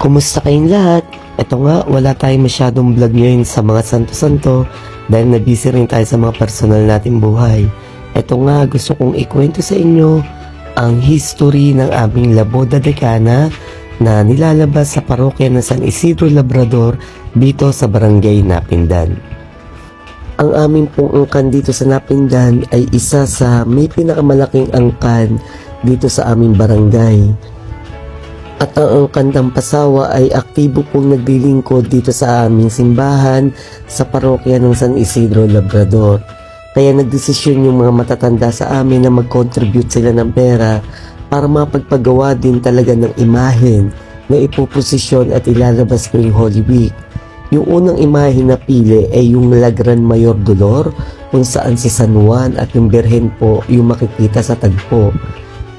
Kumusta kayong lahat? Ito nga, wala tayong masyadong vlog ngayon sa mga santo-santo dahil na-busy rin tayo sa mga personal nating buhay. Ito nga, gusto kong ikwento sa inyo ang history ng aming La Boda de Cana na nilalabas sa parokya ng San Isidro Labrador dito sa Barangay Napindan. Ang aming pong angkan dito sa Napindan ay isa sa may pinakamalaking angkan dito sa aming barangay. At ang angkan ng Pasawa ay aktibo pong naglilingkod dito sa aming simbahan sa parokya ng San Isidro Labrador. Kaya nagdesisyon yung mga matatanda sa amin na mag-contribute sila ng pera para mapagpagawa din talaga ng imahen na ipoposisyon at ilalabas ngayong Holy Week. Yung unang imahen na pili ay yung La Gran Mayor Dolor kung saan si San Juan at yung Birhen po yung makikita sa tagpo.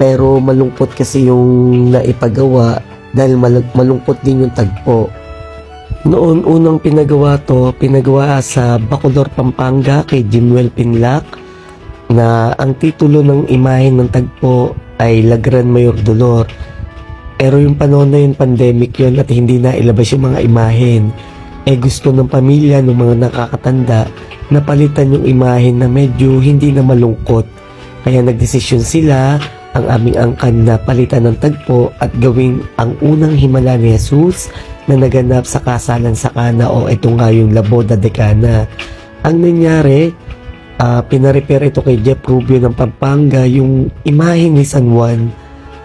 Pero malungkot kasi yung naipagawa dahil malungkot din yung tagpo. Noon unang pinagawa sa Bacolor, Pampanga kay Jimuel Pinlac na ang titulo ng imahen ng tagpo ay La Gran Mayor Dolor. Pero yung panahon na yun, pandemic yun at hindi na ilabas yung mga imahen. Gusto ng pamilya ng mga nakakatanda na palitan yung imahen na medyo hindi na malungkot. Kaya nagdesisyon sila ang aming angkan na palitan ng tagpo at gawing ang unang himala ni Jesus na naganap sa kasalan sa Cana o ito nga yung La Boda de Cana. Ang nangyari, pinarepair ito kay Jeff Rubio ng Pampanga. Yung imahe ni San Juan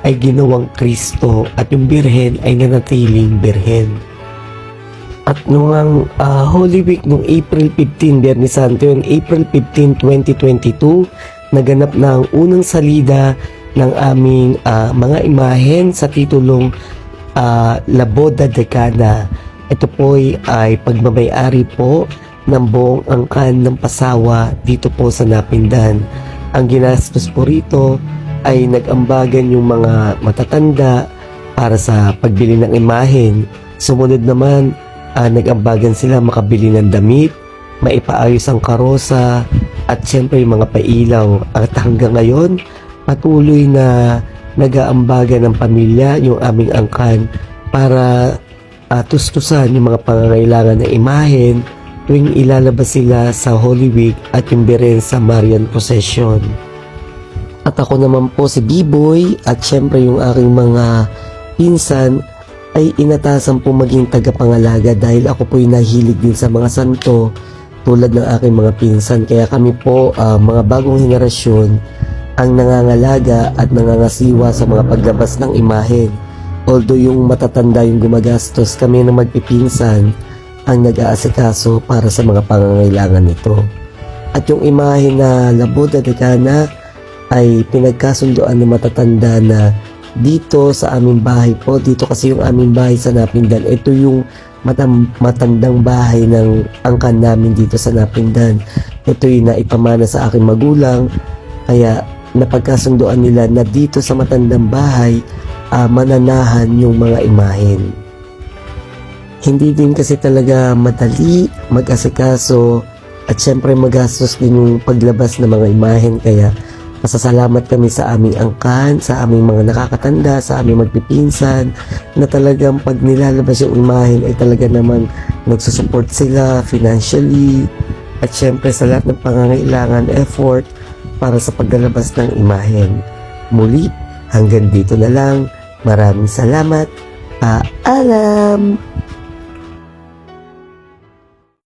ay ginawang Kristo at yung Birhen ay nanatiling Birhen. At nung Holy Week nung April 15, Biyernes Santo, yung April 15, 2022, naganap na ang unang salida ng aming mga imahen sa titulong La Boda de Cana. Ito po ay pagmamay-ari po ng buong angkan ng Pasawa dito po sa Napindan. Ang ginastos po rito ay nag-ambagan yung mga matatanda para sa pagbili ng imahen. Sumunod naman, nag-ambagan sila makabili ng damit, maipaayos ang karosa, at syempre yung mga pailaw. At hanggang ngayon, patuloy na nag-aambagan ng pamilya yung aming angkan para tustusan yung mga pangangailangan ng imahen tuwing ilalabas sila sa Holy Week at yung Birhen sa Marian Procession. At ako naman po si B-Boy at syempre yung aking mga pinsan ay inatasan po maging tagapangalaga dahil ako po yung nahilig din sa mga santo tulad ng aking mga pinsan. Kaya kami po mga bagong henerasyon ang nangangalaga at nangangasiwa sa mga paglabas ng imahen. Although yung matatanda yung gumagastos, kami na magpipinsan ang nag-aasikaso para sa mga pangangailangan nito. At yung imahen na La Boda de Cana ay pinagkasundoan ng matatanda na dito sa aming bahay po, dito kasi yung aming bahay sa Napindan, ito yung matandang bahay ng angkan namin dito sa Napindan. Ito yung naipamana sa aking magulang, kaya napagkasundoan nila na dito sa matandang bahay mananahan yung mga imahen. Hindi din kasi talaga madali mag-asikaso at syempre magastos din yung paglabas ng mga imahen, kaya pasasalamat kami sa aming angkan, sa aming mga nakakatanda, sa aming magpipinsan na talagang pag nilalabas yung imahen ay talaga naman nagsusupport sila financially at syempre sa lahat ng pangangailangan, effort para sa paglalabas ng imahen. Muli, hanggang dito na lang. Maraming salamat. Paalam!